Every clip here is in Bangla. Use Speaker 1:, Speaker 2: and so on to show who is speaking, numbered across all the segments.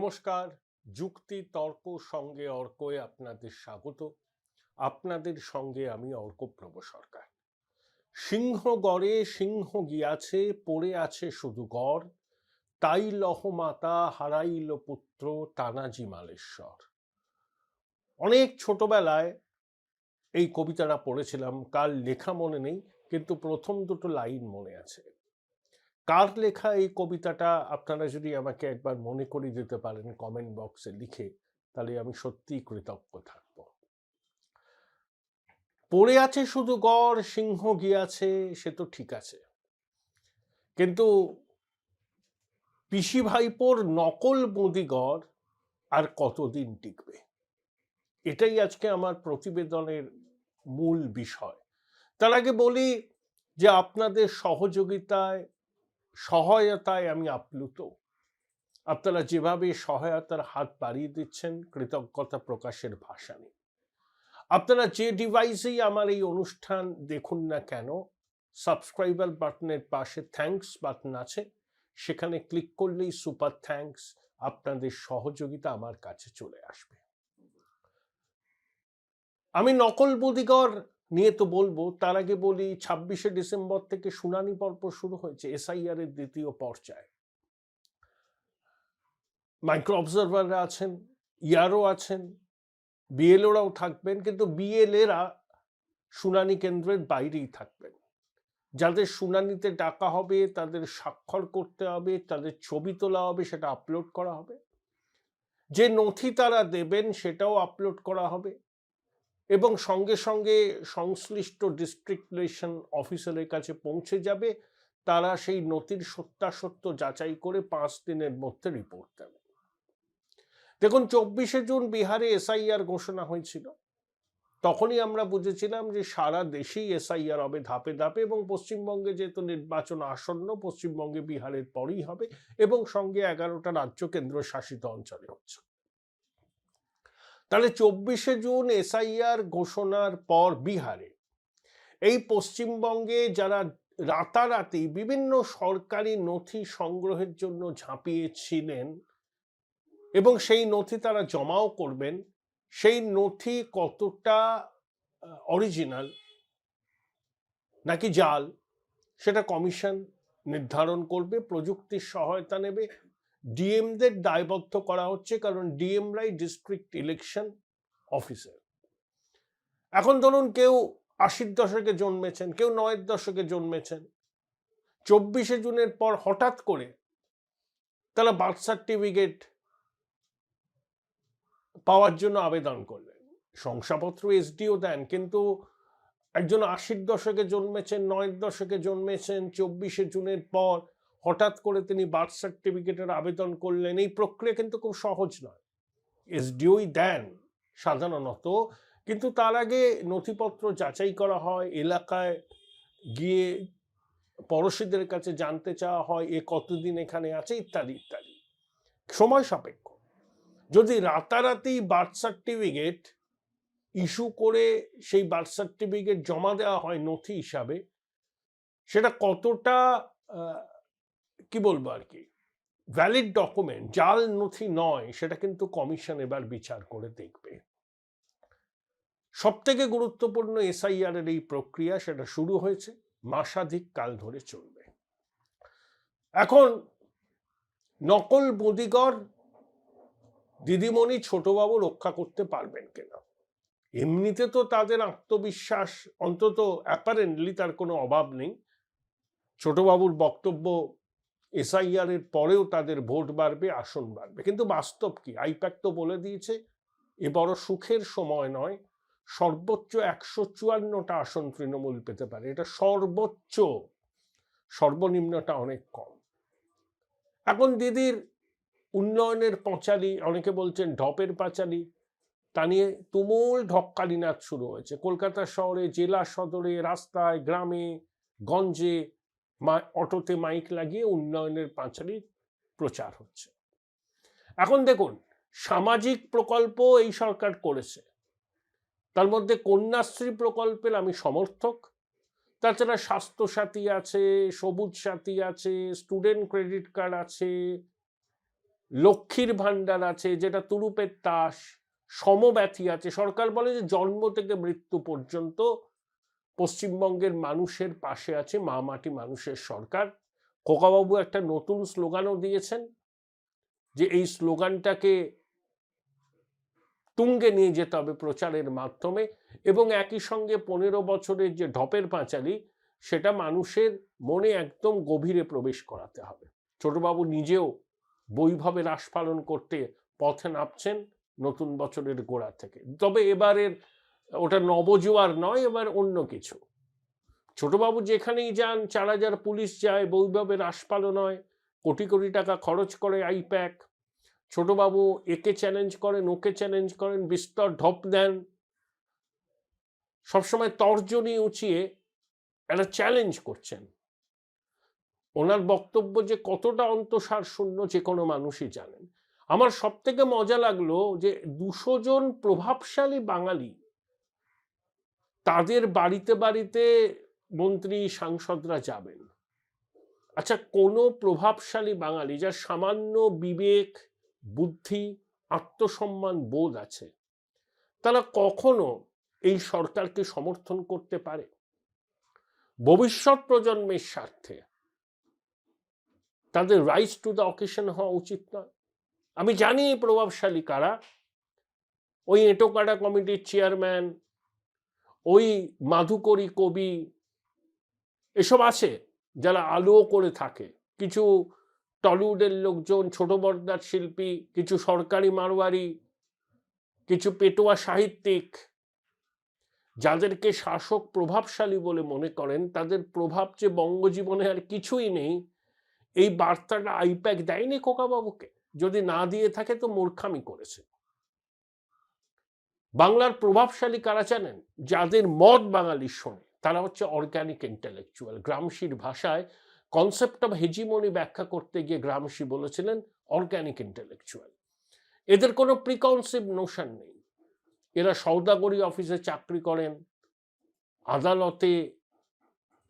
Speaker 1: নমস্কার। যুক্তি তর্ক সঙ্গে অর্কয়ে আপনাদের স্বাগত। আপনাদের সঙ্গে আমি অর্কপ্রভ সরকার। সিংহ গড়ে সিংহ গিয়াছে, পড়ে আছে শুধু গড়, তাই লহমাতা হারাইল পুত্র তানাজি মালেশ্বর। অনেক ছোটবেলায় এই কবিতাটা পড়েছিলাম, কার লেখা মনে নেই, কিন্তু প্রথম দুটো লাইন মনে আছে। কার লেখা এই কবিতাটা আপনারা যদি আমাকে একবার মনে করিয়ে দিতে পারেন কমেন্ট বক্সে লিখে, তাহলে আমি সত্যিই কৃতজ্ঞ থাকব। পড়ে আছে শুধু গড়, সিংহ গিয়াছে, সে তো ঠিক আছে, কিন্তু পিসি ভাইপোর নকল বঁদিগড় আর কতদিন টিকবে? এটাই আজকে আমার প্রতিবেদনের মূল বিষয়। তার আগে বলি যে আপনাদের সহায়তায় আমি আপ্লুত। আপনারা যেভাবে সহায়তার হাত বাড়িয়ে দিচ্ছেন, কৃতজ্ঞতা প্রকাশের ভাষা নেই। আপনারা যে ডিভাইসেই আমার এই অনুষ্ঠান দেখুন না কেন, সাবস্ক্রাইবার বাটনের পাশে থ্যাঙ্কস বাটন আছে, সেখানে ক্লিক করলেই সুপার থ্যাঙ্কস, আপনাদের সহযোগিতা আমার কাছে চলে আসবে। আমি নকল বঁদিগড় নিয়ে তো বলবো, তার আগে বলি 26শে ডিসেম্বর থেকে শুনানি পর্ব শুরু হয়েছে এসআইআর এর দ্বিতীয় পর্যায়ে। মাইক্রো অবজারভাররা আছেন, ইয়ারও আছেন, বিএলওরাও থাকবেন, কিন্তু বিএলএরা শুনানি কেন্দ্রের বাইরেই থাকবেন। যাদের শুনানিতে ডাকা হবে তাদের স্বাক্ষর করতে হবে, তাদের ছবি তোলা হবে, সেটা আপলোড করা হবে, যে নথি তারা দেবেন সেটাও আপলোড করা হবে, এবং সঙ্গে সঙ্গে সংশ্লিষ্ট ডিস্ট্রিক্ট ইলেকশন অফিসারের কাছে পৌঁছে যাবে। তারা সেই নথির সত্যাসত্য যাচাই করে 5 দিনের মধ্যে রিপোর্ট দেবে। দেখুন, 24শে জুন বিহারে এসআইআর ঘোষণা হয়েছিল, তখনই আমরা বুঝেছিলাম যে সারা দেশেই এসআইআর হবে ধাপে ধাপে, এবং পশ্চিমবঙ্গে যেহেতু নির্বাচন আসন্ন, পশ্চিমবঙ্গে বিহারের পরেই হবে, এবং সঙ্গে 11টা রাজ্য কেন্দ্রশাসিত অঞ্চলে হচ্ছে। তাহলে 24শে জুন এসআইআর ঘোষণার পর বিহারে, এই পশ্চিমবঙ্গে যারা রাতারাতি বিভিন্ন সরকারি নথি সংগ্রহের জন্য ঝাঁপিয়েছিলেন এবং সেই নথি তারা জমাও করবেন, সেই নথি কতটা অরিজিনাল নাকি জাল সেটা কমিশন নির্ধারণ করবে, প্রযুক্তির সহায়তা নেবে। ডিএমদের দায়বদ্ধ করা হচ্ছে, কারণ ডিএমরাই ডিস্ট্রিক্ট ইলেকশন অফিসার। এখন ধরুন কেউ 80-র দশকে জন্মেছেন, কেউ 9-এর দশকে জন্মেছেন, 24শে জুনের পর হঠাৎ করে তারা বার্থ সার্টিফিকেট পাওয়ার জন্য আবেদন করলেন। শংসাপত্র এসডিও দেন, কিন্তু একজন 80-র দশকে জন্মেছেন, 9-এর দশকে জন্মেছেন, 24শে জুনের পর হঠাৎ করে তিনি বার্থ সার্টিফিকেটের আবেদন করলেন। এই প্রক্রিয়া কিন্তু খুব সহজ নয়, এসডিওই দেন সাধারণত, কিন্তু তার আগে নথিপত্র যাচাই করা হয়, এলাকায় গিয়ে পড়শিদের কাছে জানতে চাওয়া হয় এ কতদিন এখানে আছে, ইত্যাদি ইত্যাদি, সময় সাপেক্ষ। যদি রাতারাতি বার্থ সার্টিফিকেট ইস্যু করে সেই বার্থ সার্টিফিকেট জমা দেওয়া হয় নথি হিসাবে, সেটা কতটা কি বলবো আর কি ভ্যালিড ডকুমেন্ট, জাল নথি নয়, সেটা কিন্তু কমিশন এবার বিচার করে দেখবে। সব থেকে গুরুত্বপূর্ণ এসআইআর এর এই প্রক্রিয়া, সেটা শুরু হয়েছে, মাসাধিক কাল ধরে চলবে। এখন নকল বঁদিগড় দিদিমণি ছোটবাবু রক্ষা করতে পারবেন কিনা? এমনিতে তো তাদের আত্মবিশ্বাস, অন্তত অ্যাপারেন্টলি, তার কোনো অভাব নেই। ছোটবাবুর বক্তব্য, এসআইআর এর পরেও তাদের ভোট বাড়বে, আসন বাড়বে, কিন্তু বাস্তব কি? আইপ্যাক তো বলে দিয়েছে এ বড় সুখের সময় নয়, সর্বোচ্চ 154টা আসন তৃণমূল পেতে পারে, এটা সর্বোচ্চ, সর্বনিম্নটা অনেক কম। এখন দিদির উন্নয়নের পাঁচালী, অনেকে বলছেন ঢপের পাঁচালী, তা নিয়ে তুমুল ঢক্কালি নাচ শুরু হয়েছে। কলকাতা শহরে, জেলা সদরে, রাস্তায়, গ্রামে গঞ্জে অটোতে মাইক লাগিয়ে উন্নয়নের পাঁচালী প্রচার হচ্ছে। এখন দেখুন, সামাজিক প্রকল্প এই সরকার করেছে, তার মধ্যে কন্যাশ্রী প্রকল্পের আমি সমর্থক। তাছাড়া স্বাস্থ্যসাথী আছে, সবুজ সাথী আছে, স্টুডেন্ট ক্রেডিট কার্ড আছে, লক্ষ্মীর ভাণ্ডার আছে, যেটা তুরুপের তাস, সমব্যথী আছে। সরকার বলে যে জন্ম থেকে মৃত্যু পর্যন্ত পশ্চিমবঙ্গের মানুষের পাশে আছে মা মাটি মানুষের সরকার। খোকাবাবু একটা নতুন স্লোগানও দিয়েছেন, যে এই স্লোগানটাকে তুঙ্গে নিয়ে যেতে হবে প্রচারের মাধ্যমে, এবং একই সঙ্গে 15 বছরের যে ঢপের পাঁচালী, সেটা মানুষের মনে একদম গভীরে প্রবেশ করাতে হবে। ছোটবাবু নিজেও বৈভবে রাস পালন করতে পথে নামছেন নতুন বছরের গোড়া থেকে। তবে এবারের ওটা নবজোয়ার নয়, এবার অন্য কিছু। ছোটবাবু যেখানেই যান 4000 পুলিশ যায়, বৈভবে রাস পালন হয়, কোটি কোটি টাকা খরচ করে আইপ্যাক। ছোটবাবু একে চ্যালেঞ্জ করেন, ওকে চ্যালেঞ্জ করেন, বিস্তর ঢপ দেন, সবসময় তর্জনী উঁচিয়ে একটা চ্যালেঞ্জ করছেন। ওনার বক্তব্য যে কতটা অন্তঃসার শূন্য যে কোনো মানুষই জানেন। আমার সব থেকে মজা লাগলো যে 200 জন প্রভাবশালী বাঙালি, তাদের বাড়িতে বাড়িতে মন্ত্রী সাংসদরা যাবেন। আচ্ছা, কোনো প্রভাবশালী বাঙালি যার সামান্য বিবেক, বুদ্ধি, আত্মসম্মান বোধ আছে, তারা কখনো এই সরকারকে সমর্থন করতে পারে? ভবিষ্যৎ প্রজন্মের স্বার্থে তাদের রাইজ টু দ্য অকেশন হওয়া উচিত নয়? আমি জানি প্রভাবশালী কারা, ওই এঁটোকাটা কমিটির চেয়ারম্যান, ওই মাধুকরী কবি, এসব আছে যারা আলো করে থাকে, কিছু টলিউডের লোকজন, ছোট পর্দার শিল্পী, কিছু সরকারি মারোয়ারি, কিছু পেটোয়া সাহিত্যিক, যাদেরকে শাসক প্রভাবশালী বলে মনে করেন, তাদের প্রভাব যে বঙ্গজীবনে আর কিছুই নেই, এই বার্তাটা আইপ্যাক দেয়নি খোকাবাবুকে। যদি না দিয়ে থাকে তো মূর্খামি করেছে। বাংলার প্রভাবশালী কারা জানেন? যাদের মত বাঙালির শোনে, তারা হচ্ছে অর্গানিক ইন্টেলেকচুয়াল। গ্রামসির ভাষায় কনসেপ্ট অফ হেজিমনি ব্যাখ্যা করতে গিয়ে গ্রামসি বলেছিলেন অর্গানিক ইন্টেলেকচুয়াল। এদের কোনো প্রিকনসিভ নোশন নেই। এরা সওদাগরি অফিসে চাকরি করেন, আদালতে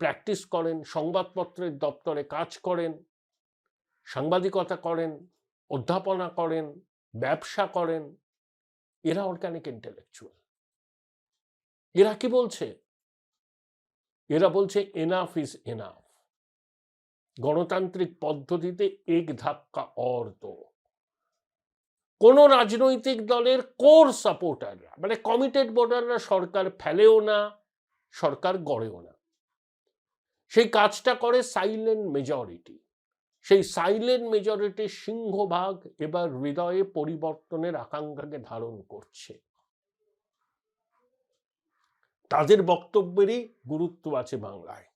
Speaker 1: প্র্যাকটিস করেন, সংবাদপত্রের দপ্তরে কাজ করেন, সাংবাদিকতা করেন, অধ্যাপনা করেন, ব্যবসা করেন। এরা অর্গানিক ইন্টেলেকচুয়াল। এরা কি বলছে? এরা বলছে এনাফ ইজ এনাফ। গণতান্ত্রিক পদ্ধতিতে এক ধাক্কা অর দো। কোন রাজনৈতিক দলের কোর সাপোর্টাররা, মানে কমিটেড ভোটাররা সরকার ফেলেও না, সরকার গড়েও না। সেই কাজটা করে সাইলেন্ট মেজরিটি। সেই সাইলেন্ট মেজরিটির সিংহভাগ এবার হৃদয়ে পরিবর্তনের আকাঙ্ক্ষাকে ধারণ করছে। তাদের বক্তব্যেরই গুরুত্ব আছে বাংলায়।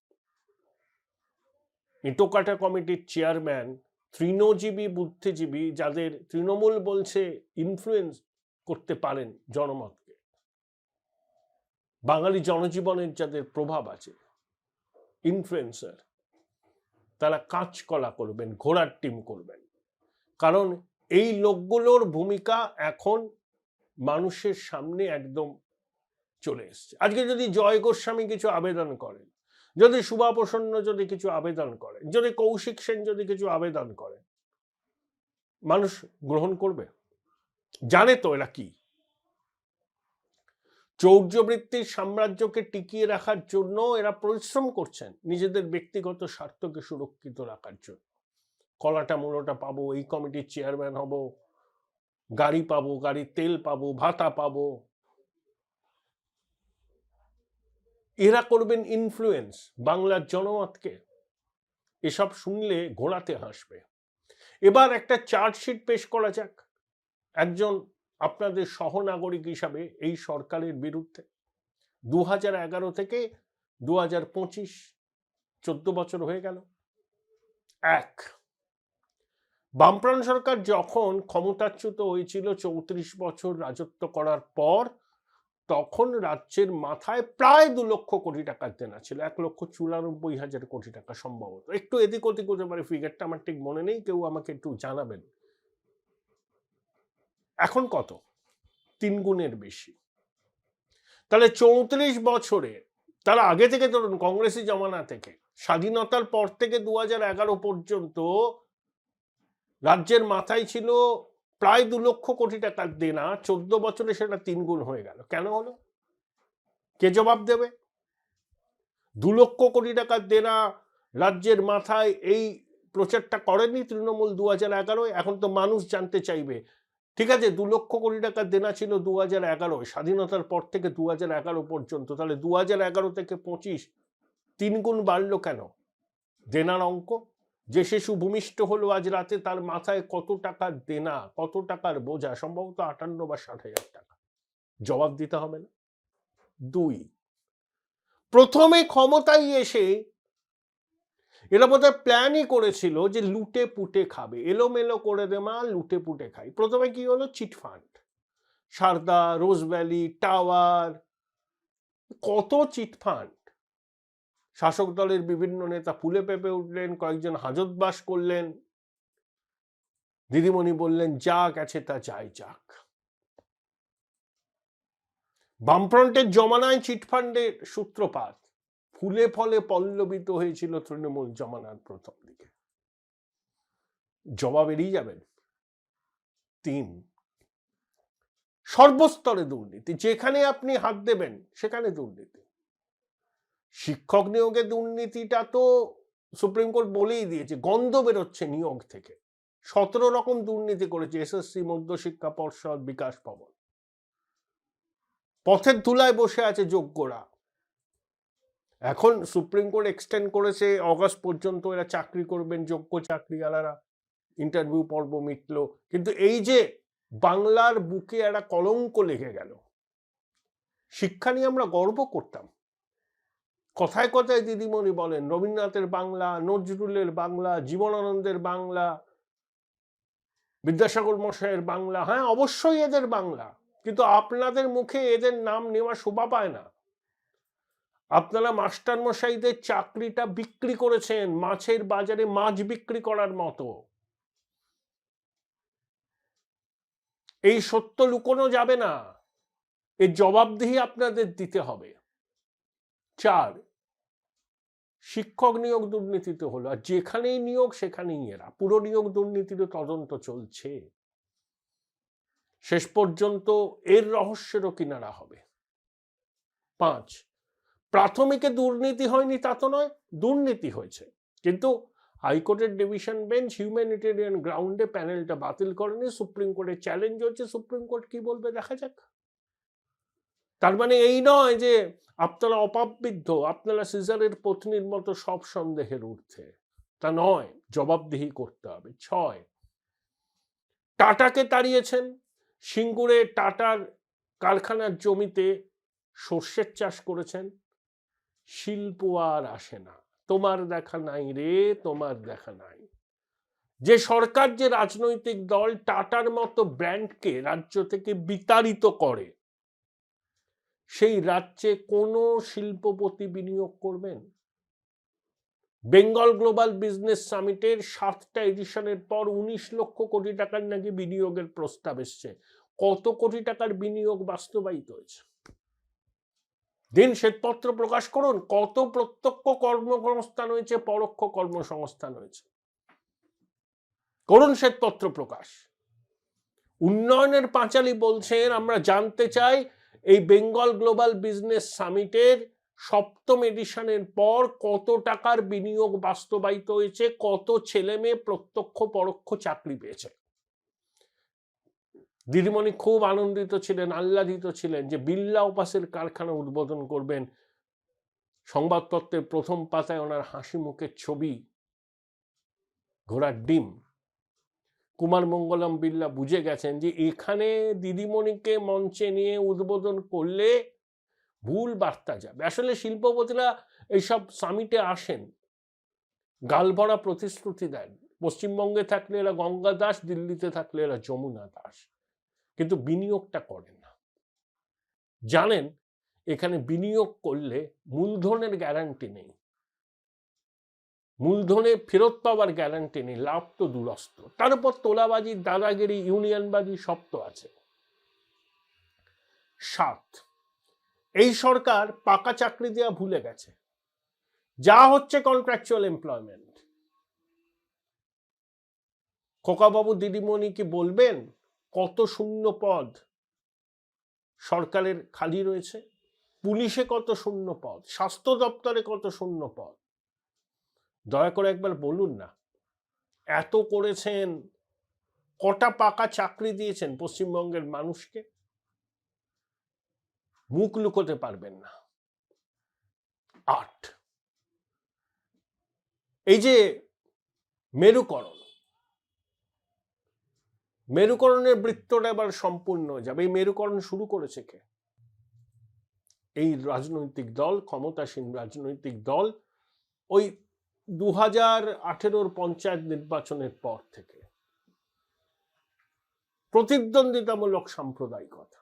Speaker 1: এঁটোকাটা কমিটির চেয়ারম্যান, তৃণজীবী বুদ্ধিজীবী, যাদের তৃণমূল বলছে ইনফ্লুয়েন্স করতে পারেন জনমতকে, বাঙালি জনজীবনের যাদের প্রভাব আছে, ইনফ্লুয়েন্সার, তারা কাঁচকলা করবেন, ঘোড়ার টিম করবেন। কারণ এই লোকগুলোর ভূমিকা এখন মানুষের সামনে একদম চলে এসছে। আজকে যদি জয় গোস্বামী কিছু আবেদন করেন, যদি শুভা প্রসন্ন যদি কিছু আবেদন করেন, যদি কৌশিক সেন যদি কিছু আবেদন করেন, মানুষ গ্রহণ করবে? জানে তো এরা কি। চৌর্যবৃত্তির সাম্রাজ্যকে টিকিয়ে রাখার জন্য এরা পরিশ্রম করছেন নিজেদের ব্যক্তিগত স্বার্থকে সুরক্ষিত রাখার জন্য। কলাটা মূলটা পাবো, এই কমিটির চেয়ারম্যান হব, গাড়ি পাবো, গাড়ির তেল পাবো, ভাতা পাবো। এরা করবেন ইনফ্লুয়েন্স বাংলার জনমতকে। এসব শুনলে ঘোড়াতে হাসবে। এবার একটা চার্জশিট পেশ করা যাক একজন আপনাদের সহনাগরিক হিসাবে এই সরকারের বিরুদ্ধে। 2011 থেকে 2025, 14 বছর হয়ে গেল। বামপ্রাণ সরকার যখন ক্ষমতাচ্যুত হয়েছিল 34 বছর রাজত্ব করার পর, তখন রাজ্যের মাথায় প্রায় 2 লক্ষ কোটি টাকার দেনা ছিল। 1,94,000 কোটি টাকা সম্ভবত, একটু এদিক ওদিক হতে পারে, ফিগারটা আমার ঠিক মনে নেই, কেউ আমাকে একটু জানাবেন। এখন কত? 3 গুণের বেশি। তাহলে 34 বছরে, তার আগে থেকে ধরুন কংগ্রেসি জমানা থেকে, স্বাধীনতার পর থেকে 2011 পর্যন্ত রাজ্যের মাথায় ছিল প্রায় 2 লক্ষ কোটি টাকার দেনা, 14 বছরে সেটা 3 গুণ হয়ে গেল। কেন হলো? কে জবাব দেবে? 2 লক্ষ কোটি টাকার দেনা রাজ্যের মাথায়, এই প্রচারটা করেনি তৃণমূল 2011-য়। এখন তো মানুষ জানতে চাইবে, ঠিক আছে 2 লক্ষ কোটি টাকার দেনা ছিল 2011-য়, স্বাধীনতার পর থেকে 2011 পর্যন্ত, তাহলে 2011 থেকে 25 3 গুণ বাড়লো কেন? দেনার অঙ্ক। যে শিশু ভূমিষ্ঠ হলো আজ রাতে, তার মাথায় কত টাকার দেনা, কত টাকার বোঝা? সম্ভবত 58 বা 60,000 টাকা। জবাব দিতে হবে না? 2, প্রথমে ক্ষমতায় এসে এরা বোধহয় প্ল্যানই করেছিল যে লুটে পুটে খাবে, এলোমেলো করে দেমা, লুটে পুটে খাই। প্রথমে কি হলো? চিটফান্ড, সারদা, রোজভ্যালি, টাওয়ার, কত চিটফান্ড। শাসক দলের বিভিন্ন নেতা ফুলে পেঁপে উঠলেন, কয়েকজন হাজতবাস করলেন, দিদিমণি বললেন যা গেছে তা যাই যাক। বামফ্রন্টের জমানায় চিটফান্ডের সূত্রপাত, ফুলে ফলে পল্লবিত হয়েছিল তৃণমূল জমানার প্রথম দিকে। জবাব এড়িয়ে যাবেন? 3, সর্বস্তরে দুর্নীতি, যেখানে আপনি হাত দেবেন সেখানে দুর্নীতি। শিক্ষক নিয়োগে দুর্নীতিটা তো সুপ্রিম কোর্ট বলেই দিয়েছে, গন্ধ বেরোচ্ছে নিয়োগ থেকে। 17 রকম দুর্নীতি করেছে এসএসসি, মধ্যশিক্ষা পর্ষদ, বিকাশ ভবন। পথের ধুলায় বসে আছে যোগ্যরা। এখন সুপ্রিম কোর্ট এক্সটেন্ড করেছে অগাস্ট পর্যন্ত এরা চাকরি করবেন, যোগ্য চাকরিওয়ালারা। ইন্টারভিউ পর্ব মিটল, কিন্তু এই যে বাংলার বুকে একটা কলঙ্ক লেগে গেল। শিক্ষা নিয়ে আমরা গর্ব করতাম, কথায় কথায় দিদিমণি বলেন রবীন্দ্রনাথের বাংলা, নজরুলের বাংলা, জীবনানন্দের বাংলা, বিদ্যাসাগর মশাইয়ের বাংলা। হ্যাঁ অবশ্যই এদের বাংলা, কিন্তু আপনাদের মুখে এদের নাম নেওয়া শোভা পায় না। আপনারা মাস্টার মশাইদের চাকরিটা বিক্রি করেছেন মাছের বাজারে মাছ বিক্রি করার মতো। এই সত্য লুকোনো যাবে না, এর জবাবদিহি আপনাদের দিতে হবে। 4, শিক্ষক নিয়োগ দুর্নীতিতে হলো, আর যেখানেই নিয়োগ সেখানেই এরা। পুরো নিয়োগ দুর্নীতির তদন্ত চলছে, শেষ পর্যন্ত এর রহস্যেরও কিনারা হবে। 5, প্রাথমিকে দুর্নীতি হয়নি তা তো নয়, দুর্নীতি হয়েছে, কিন্তু হাইকোর্টের ডিভিশন বেঞ্চ হিউম্যানিটেরিয়ান গ্রাউন্ডে প্যানেলটা বাতিল করেনি। সুপ্রিম কোর্টের চ্যালেঞ্জ হচ্ছে, সুপ্রিম কোর্ট কি বলবে দেখা যাক। তার মানে এই নয় যে আপনারা অপাবৃদ্ধ, আপনারা সিজারের পত্নীর মতো সব সন্দেহের ঊর্ধ্বে, তা নয়, জবাবদিহি করতে হবে। 6, টাটাকে তাড়িয়েছেন। সিঙ্গুরে টাটার কারখানার জমিতে সর্ষের চাষ করেছেন। শিল্প আর আসে না, তোমার দেখা নাই রে, তোমার দেখা নাই। যে সরকার, যে রাজনৈতিক দল টাটার মতো ব্র্যান্ডকে রাজ্য থেকে বিতাড়িত করে, সেই রাজ্যে কোনো শিল্পপতি বিনিয়োগ করবেন? বেঙ্গল গ্লোবাল বিজনেস সামিটের 7টা এডিশনের পর 19 লক্ষ কোটি টাকার নাকি বিনিয়োগের প্রস্তাব এসছে। কত কোটি টাকার বিনিয়োগ বাস্তবায়িত হয়েছে? দিন শ্বেতপত্র প্রকাশ করুন, কত প্রত্যক্ষ কর্মসংস্থান হয়েছে, পরোক্ষ কর্মসংস্থান হয়েছে, করুন শ্বেতপত্র প্রকাশ। উন্নয়নের পাঁচালী বলছেন, আমরা জানতে চাই এই বেঙ্গল গ্লোবাল বিজনেস সামিটের 7ম এডিশনের পর কত টাকার বিনিয়োগ বাস্তবায়িত হয়েছে, কত ছেলে মেয়ে প্রত্যক্ষ পরোক্ষ চাকরি পেয়েছে। দিদিমণি খুব আনন্দিত ছিলেন, আহ্লাদিত ছিলেন যে বিড়লা উপাসের কারখানা উদ্বোধন করবেন। সংবাদপত্রের প্রথম পাতায় ওনার হাসি মুখের ছবি, ঘোড়ার ডিম। কুমার মঙ্গলম বিড়লা বুঝে গেছেন যে এখানে দিদিমণিকে মঞ্চে নিয়ে উদ্বোধন করলে ভুল বার্তা যাবে। আসলে শিল্পপতিরা এইসব সামিটে আসেন, গালভরা প্রতিশ্রুতি দেন। পশ্চিমবঙ্গে থাকলে এরা গঙ্গা দাস, দিল্লিতে থাকলে এরা যমুনা দাস, কিন্তু বিনিয়োগটা করেন না। জানেন এখানে বিনিয়োগ করলে মূলধনের গ্যারান্টি নেই, মূলধনে ফেরত পাওয়ার গ্যারান্টি নেই, লাভ তো দূরস্থ। তার উপর তোলাবাজি, দাদাগিরি, ইউনিয়নবাজি সব তো আছে। 7, এই সরকার পাকা চাকরি দেওয়া ভুলে গেছে, যা হচ্ছে কন্ট্রাকচুয়াল এমপ্লয়মেন্ট। খোকাবাবু দিদিমণি কি বলবেন কত শূন্য পদ সরকারের খালি রয়েছে? পুলিশে কত শূন্য পদ, স্বাস্থ্য দপ্তরে কত শূন্য পদ? দয়া করে একবার বলুন না। এত করেছেন, কটা পাকা চাকরি দিয়েছেন পশ্চিমবঙ্গের মানুষকে? মুখ লুকোতে পারবেন না। 8, এই যে মেরুকরণের বৃত্তটা এবার সম্পূর্ণ হয়ে যাবে। এই মেরুকরণ শুরু করেছে কে? এই রাজনৈতিক দল, ক্ষমতাসীন রাজনৈতিক দল ওই 2018 পঞ্চায়েত নির্বাচনের পর থেকে প্রতিদ্বন্দ্বিতামূলক সাম্প্রদায়িকতা।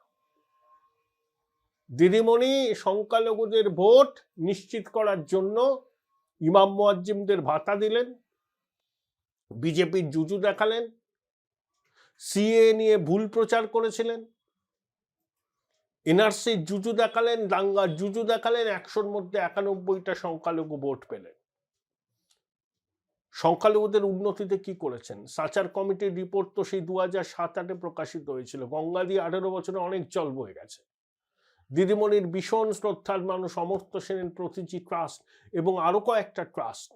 Speaker 1: দিদিমণি সংখ্যালঘুদের ভোট নিশ্চিত করার জন্য ইমাম মুয়াজ্জিমদের ভাতা দিলেন, বিজেপির জুজু দেখালেন, সিএ নিয়ে ভুল প্রচার করেছিলেন, এনআরসির জুজু দেখালেন, দাঙ্গার জুজু দেখালেন, 100-র মধ্যে 91টা সংখ্যালঘু ভোট পেলেন। সংখ্যালঘুদের উন্নতিতে কি করেছেন? সাচার কমিটির রিপোর্ট তো সেই 2007-8 প্রকাশিত হয়েছিল। গঙ্গা দিয়ে 18 বছরে অনেক জল বয়ে গেছে। দিদিমণির ভীষণ শ্রদ্ধার মানুষ অমর্ত্য সেনের প্রতিটি ট্রাস্ট এবং আরো কয়েকটা ট্রাস্ট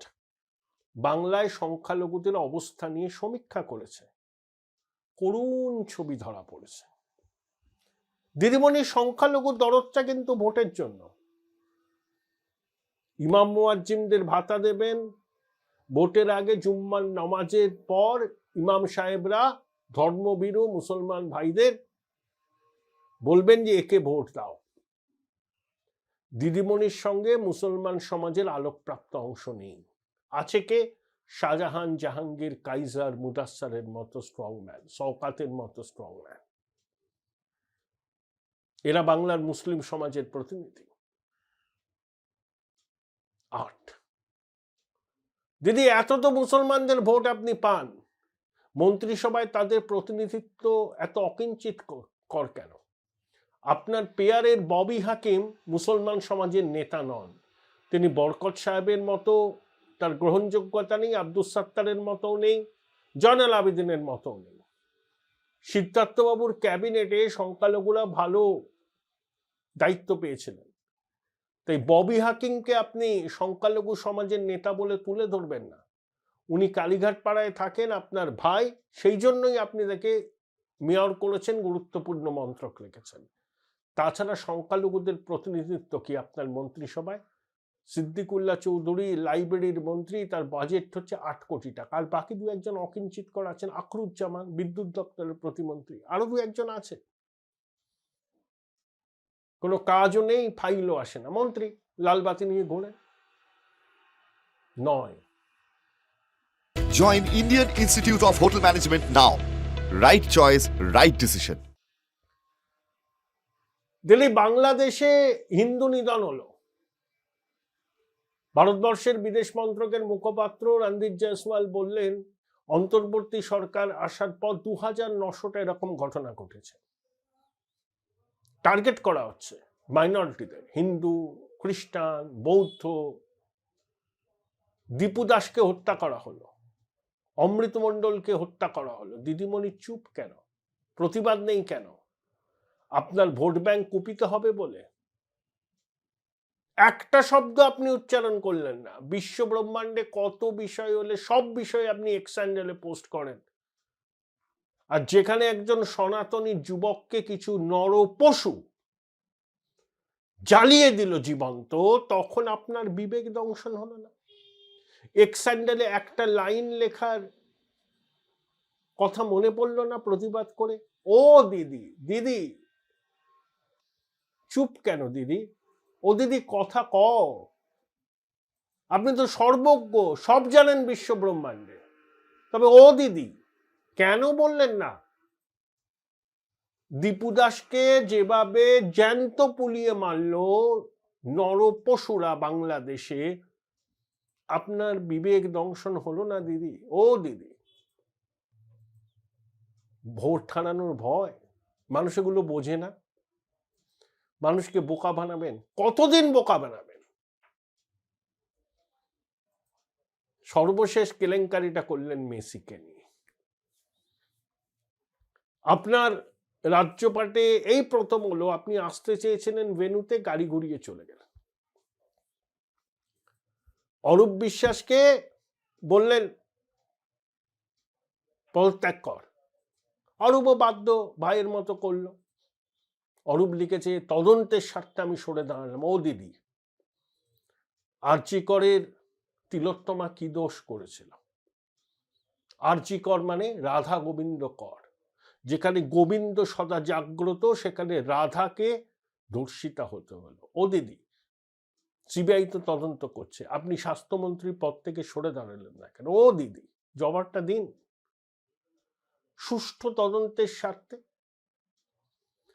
Speaker 1: বাংলায় সংখ্যালঘুদের অবস্থা নিয়ে সমীক্ষা করেছে। করুণ ছবি ধরা পড়েছে। দিদিমণির সংখ্যালঘু দরদটা কিন্তু ভোটের জন্য। ইমাম মুয়াজ্জিমদের ভাতা দেবেন, ভোটের আগে জুম্মার নামাজের পর ইমাম সাহেবরা ধর্মভীরু মুসলমান ভাইদের বলবেন যে একে ভোট দাও। দিদিমণির সঙ্গে মুসলমান সমাজের আলোকপ্রাপ্ত অংশ নেই। আছে কে? শাহজাহান, জাহাঙ্গীর, কাইজার, মুদাসসারের মতো স্ট্রংম্যান, শওকাতের মতো স্ট্রংম্যান। এরা বাংলার মুসলিম সমাজের প্রতিনিধি। 8, দিদি এত তো মুসলমানদের ভোট আপনি পান, মন্ত্রিসভায় তাদের প্রতিনিধিত্ব এত অকিঞ্চিত কর কেন? আপনার পেয়ারের ববি হাকিম মুসলমান সমাজের নেতা নন। তিনি বরকত সাহেবের মতো তার গ্রহণযোগ্যতা নেই, আব্দুস সাত্তারের মতো নেই, জয়নাল আবেদিনের মতো নেই। সিদ্ধার্থবাবুর ক্যাবিনেটে সংখ্যালঘুরা ভালো দায়িত্ব পেয়েছিলেন, তাই ববি হাকিমকে আপনি সংখ্যালঘু সমাজের নেতা বলে তুলে ধরবেন না। উনি কালীঘাট পাড়ায় থাকেন, আপনার ভাই, সেই জন্যই আপনি তাকে মেয়র করেছেন, গুরুত্বপূর্ণ মন্ত্রক রেখেছেন। তাছাড়া সংখ্যালঘুদের প্রতিনিধিত্ব কি আপনার মন্ত্রিসভায়? সিদ্দিকুল্লাহ চৌধুরী লাইব্রেরির মন্ত্রী, তার বাজেট হচ্ছে 8 কোটি টাকা, আর বাকি 2-1 অকিঞ্চিত করা আছেন। আখরুজ্জামান বিদ্যুৎ দপ্তরের প্রতিমন্ত্রী, আরো 2-1 আছে। কোনো কাজও নেই, ফাইলও আসে না, মন্ত্রী লালবাতি নিয়ে ঘোরে। 9,
Speaker 2: Join Indian Institute of Hotel Management now. Right choice, right decision.
Speaker 1: Delhi বাংলাদেশে হিন্দু নিধন হলো। ভারতবর্ষের বিদেশ মন্ত্রকের মুখপাত্র রণদীপ জয়সওয়াল বললেন অন্তর্বর্তী সরকার আসার পর 2900টা এরকম ঘটনা ঘটেছে। টার্গেট করা হচ্ছে মাইনরিটিদের, হিন্দু, খ্রিস্টান, বৌদ্ধ। দীপু দাসকে হত্যা করা হলো, অমৃত মণ্ডলকে হত্যা করা হলো। দিদিমণি চুপ কেন? প্রতিবাদ নেই কেন? আপনার ভোট ব্যাংক কুপিত হবে বলে? একটা শব্দ আপনি উচ্চারণ করলেন না। বিশ্ব ব্রহ্মাণ্ডে কত বিষয় হলে সব বিষয়ে আপনি এক্স হ্যান্ডেলে পোস্ট করেন, আর যেখানে একজন সনাতনী যুবককে কিছু নরপশু জ্বালিয়ে দিল জীবন্ত, তখন আপনার বিবেক দংশন হলো না? এক্স হ্যান্ডেলে একটা লাইন লেখার কথা মনে পড়লো না প্রতিবাদ করে? ও দিদি, দিদি চুপ কেন দিদি? ও দিদি কথা কও, আপনি তো সর্বজ্ঞ, সব জানেন বিশ্ব ব্রহ্মাণ্ডে। তবে ও দিদি কেন বললেন না? দীপু দাসকে যেভাবে জ্যান্ত পুলিয়ে মারল নরপশুরা বাংলাদেশে, আপনার বিবেক দংশন হলো না দিদি? ও দিদি, ভোট হারানোর ভয় মানুষ এগুলো বোঝে না। মানুষকে বোকা বানাবেন, কতদিন বোকা বানাবেন? সর্বশেষ কেলেঙ্কারিটা করলেন মেসিকে নিয়ে। আপনার রাজ্যপাটে এই প্রথম হলো আপনি আসতে চেয়েছিলেন ভেন্যুতে, গাড়ি ঘুরিয়ে চলে গেলেন। অরূপ বিশ্বাসকে বললেন পদত্যাগ কর, অরূপও বাধ্য, ভাইয়ের মতো করলো। অরূপ লিখেছে তদন্তের স্বার্থে আমি সরে দাঁড়ালাম। ও দিদি, আরজি করের তিলোত্তমা কি দোষ করেছিল? আরজি কর মানে রাধা গোবিন্দ কর, যেখানে গোবিন্দ সদা জাগ্রত সেখানে রাধাকে ধর্ষিতা হতে হলো। ও দিদি, সিবিআই তো তদন্ত করছে, আপনি স্বাস্থ্যমন্ত্রীর পদ থেকে সরে দাঁড়ালেন না কেন? ও দিদি, জবাবটা দিন সুষ্ঠু তদন্তের স্বার্থে।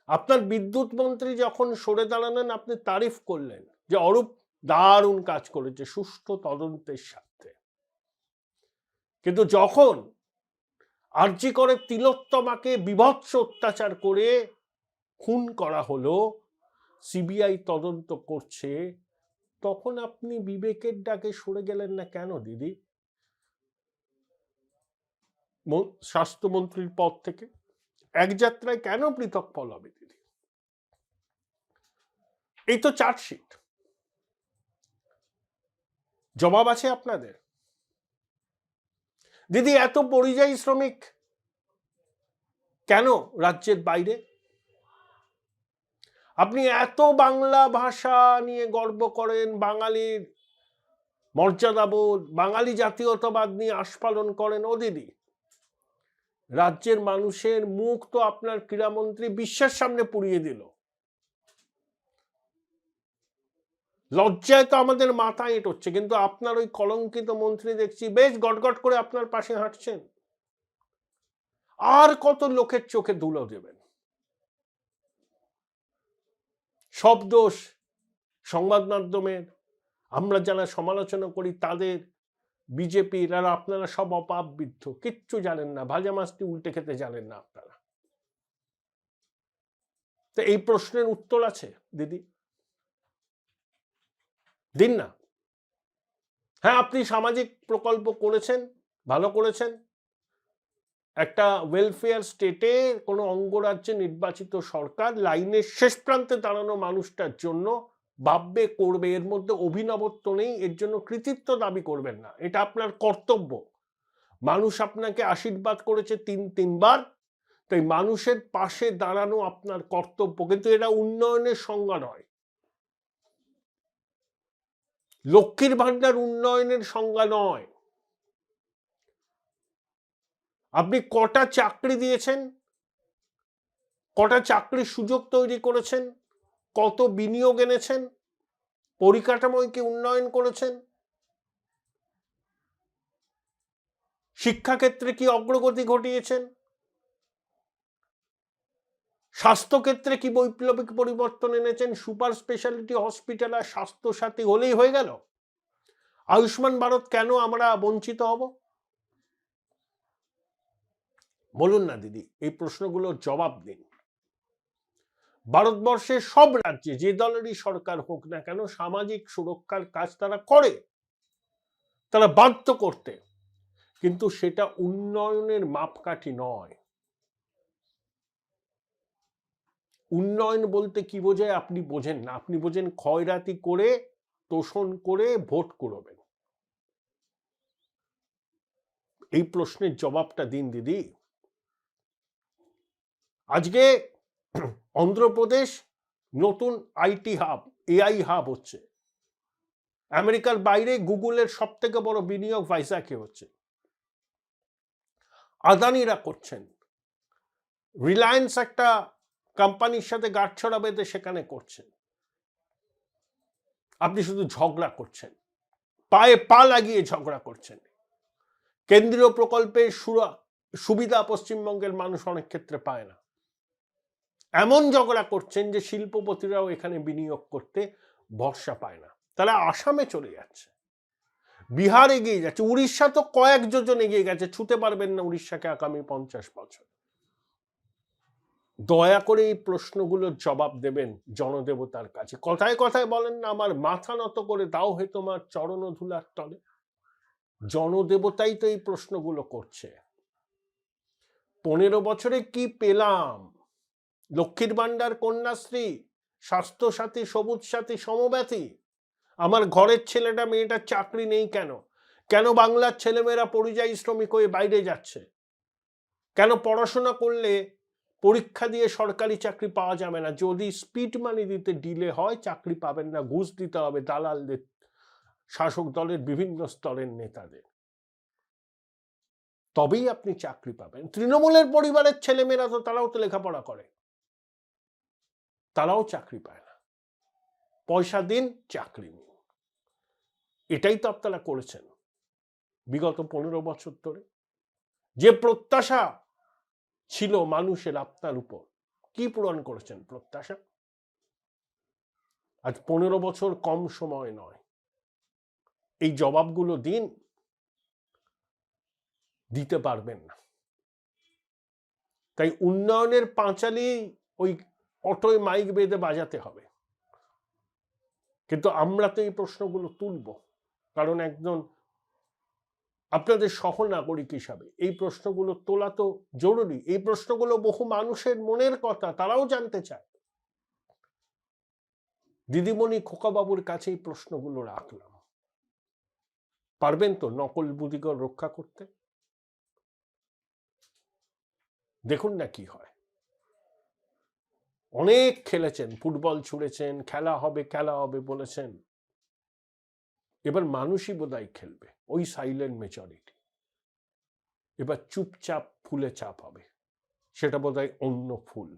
Speaker 1: আপনার বিদ্যুৎ মন্ত্রী যখন সরে দাঁড়ালেন আপনি তারিফ করলেন যে অরূপ দারুণ কাজ করেছে সুষ্ঠু তদন্তের স্বার্থে, কিন্তু যখন আরজি করে তিলোত্তমাকে বীভৎস অত্যাচার করে খুন করা হলো, সিবিআই তদন্ত করছে, তখন আপনি বিবেকের ডাকে সরে গেলেন না কেন দিদি স্বাস্থ্যমন্ত্রীর পদ থেকে? এক যাত্রায় কেন পৃথক ফল হবে দিদি? এই তো চার্জশিট, জবাব আছে আপনাদের। দিদি, এত পরিযায়ী শ্রমিক কেন রাজ্যের বাইরে? আপনি এত বাংলা ভাষা নিয়ে গর্ব করেন, বাঙালির মর্যাদাবোধ, বাঙালি জাতীয়তাবাদ নিয়ে আস্ফালন করেন। ও দিদি, রাজ্যের মানুষের মুখ তো আপনার ক্রীড়ামন্ত্রী বিশ্বের সামনে পুড়িয়ে দিল। লজ্জায় তো আমাদের মাথা এঁটোচ্ছে, কিন্তু আপনার ওই কলঙ্কিত মন্ত্রী দেখছি বেশ গটগট করে আপনার পাশে হাঁটছেন। আর কত লোকের চোখে ধুলো দেবেন? সব দোষ সংবাদ মাধ্যমের, আমরা যারা সমালোচনা করি তাদের, বিজেপির, আর আপনারা সব অপাবৃদ্ধ, কিচ্ছু জানেন না, ভাজা মাছটি উল্টে খেতে জানেন না আপনারা। তো এই প্রশ্নের উত্তর আছে দিদি, দিন না। হ্যাঁ, আপনি সামাজিক প্রকল্প করেছেন, ভালো করেছেন। একটা ওয়েলফেয়ার স্টেটে কোনো অঙ্গরাজ্যে নির্বাচিত সরকার লাইনের শেষ প্রান্তে দাঁড়ানো মানুষটার জন্য ভাববে, করবে, এর মধ্যে অভিনবত্ব নেই, এর জন্য কৃতিত্ব দাবি করবেন না, এটা আপনার কর্তব্য। মানুষ আপনাকে আশীর্বাদ করেছে তিনবার, তাই মানুষের পাশে দাঁড়ানো আপনার কর্তব্য, কিন্তু এটা উন্নয়নের সংজ্ঞা নয়। লক্ষ্মীর ভান্ডার উন্নয়নের সংজ্ঞা নয়। আপনি কটা চাকরি দিয়েছেন, কটা চাকরির সুযোগ তৈরি করেছেন, কত বিনিয়োগ এনেছেন, পরিকাঠামোয় কি উন্নয়ন করেছেন, শিক্ষাক্ষেত্রে কি অগ্রগতি ঘটিয়েছেন, স্বাস্থ্যক্ষেত্রে কি বৈপ্লবিক পরিবর্তন এনেছেন? সুপার স্পেশালিটি হসপিটাল আর স্বাস্থ্য সাথী হলেই হয়ে গেল? আয়ুষ্মান ভারত কেন আমরা বঞ্চিত হব? বলুন না দিদি, এই প্রশ্নগুলোর জবাব দিন। ভারতবর্ষের সব রাজ্যে যে দলেরই সরকার হোক না কেন, সামাজিক সুরক্ষার কাজ তারা করে, তারা বাধ্য করতে, কিন্তু সেটা উন্নয়নের মাপকাঠি নয়। উন্নয়ন বলতে কি বোঝায় আপনি বোঝেন না, আপনি বোঝেন খয়রাতি করে, তোষণ করে ভোট করবেন। এই প্রশ্নের জবাবটা দিন দিদি। আজকে অন্ধ্রপ্রদেশ নতুন আইটি হাব, এআই হাব হচ্ছে। আমেরিকার বাইরে গুগলের সব থেকে বড় বিনিয়োগ ভাইজাকে হচ্ছে, আদানিরা করছেন, রিলায়েন্স একটা কোম্পানির সাথে গাঁটছড়া বেঁধে সেখানে করছেন। আপনি শুধু ঝগড়া করছেন, পায়ে পা লাগিয়ে ঝগড়া করছেন। কেন্দ্রীয় প্রকল্পের সুবিধা পশ্চিমবঙ্গের মানুষ অনেক ক্ষেত্রে পায় না, এমন ঝগড়া করছেন যে শিল্পপতিরাও এখানে বিনিয়োগ করতে ভরসা পায় না, তারা আসামে চলে যাচ্ছে, বিহার এগিয়ে যাচ্ছে, উড়িষ্যা তো কয়েক যোজন এগিয়ে গেছে, ছুতে পারবেন না উড়িষ্যাকে আগামী 50 বছর। দয়া করে এই প্রশ্নগুলোর জবাব দেবেন জনদেবতার কাছে। কথায় কথায় বলেন না আমার মাথা নত করে দাও হে তোমার চরণ ধুলার তলে। জনদেবতাই তো এই প্রশ্নগুলো করছে। 15 বছরে কি পেলাম? লক্ষ্মীর ভান্ডার, কন্যাশ্রী, স্বাস্থ্য সাথী, সবুজ সাথী, সমব্যথী। আমার ঘরের ছেলেটা মেয়েটার চাকরি নেই কেন? কেন বাংলার ছেলেমেয়েরা পরিযায়ী শ্রমিক হয়ে বাইরে যাচ্ছে? কেন পড়াশোনা করলে পরীক্ষা দিয়ে সরকারি চাকরি পাওয়া যাবে না? যদি স্পিড মানি দিতে ডিলে হয় চাকরি পাবেন না, ঘুষ দিতে হবে দালালদের, শাসক দলের বিভিন্ন স্তরের নেতাদের, তবেই আপনি চাকরি পাবেন। তৃণমূলের পরিবারের ছেলেমেয়েরা তো তারাও তো লেখাপড়া করে, তারাও চাকরি পায় না। পয়সা দিন, চাকরি নিন। এটাই তো আপনারা করেছেন বিগত 15 বছর ধরে। যে প্রত্যাশা ছিল মানুষের আপনার উপর, কি পূরণ করেছেন প্রত্যাশা? আজ 15 বছর কম সময় নয়। এই জবাবগুলো দিন, দিতে পারবেন না। তাই উন্নয়নের পাঁচালি ওই অটোয় মাইক বেঁধে বাজাতে হবে। কিন্তু আমরা তো এই প্রশ্নগুলো তুলব, কারণ একজন আপনাদের সহনাগরিক হিসাবে এই প্রশ্নগুলো তোলা তো জরুরি। এই প্রশ্নগুলো বহু মানুষের মনের কথা, তারাও জানতে চায়। দিদিমণি খোকাবাবুর কাছে এই প্রশ্নগুলো রাখলাম। পারবেন তো নকল বুদ্ধিগর রক্ষা করতে? দেখুন না কি হয়। অনেক খেলেছেন, ফুটবল ছুঁড়েছেন, খেলা হবে বলেছেন। এবার মানুষই বোধহয় খেলবে, ওই সাইলেন্ট মেজরিটি। এবার চুপচাপ ফুলে চাপ হবে, সেটা বোধহয় অন্য ফুল।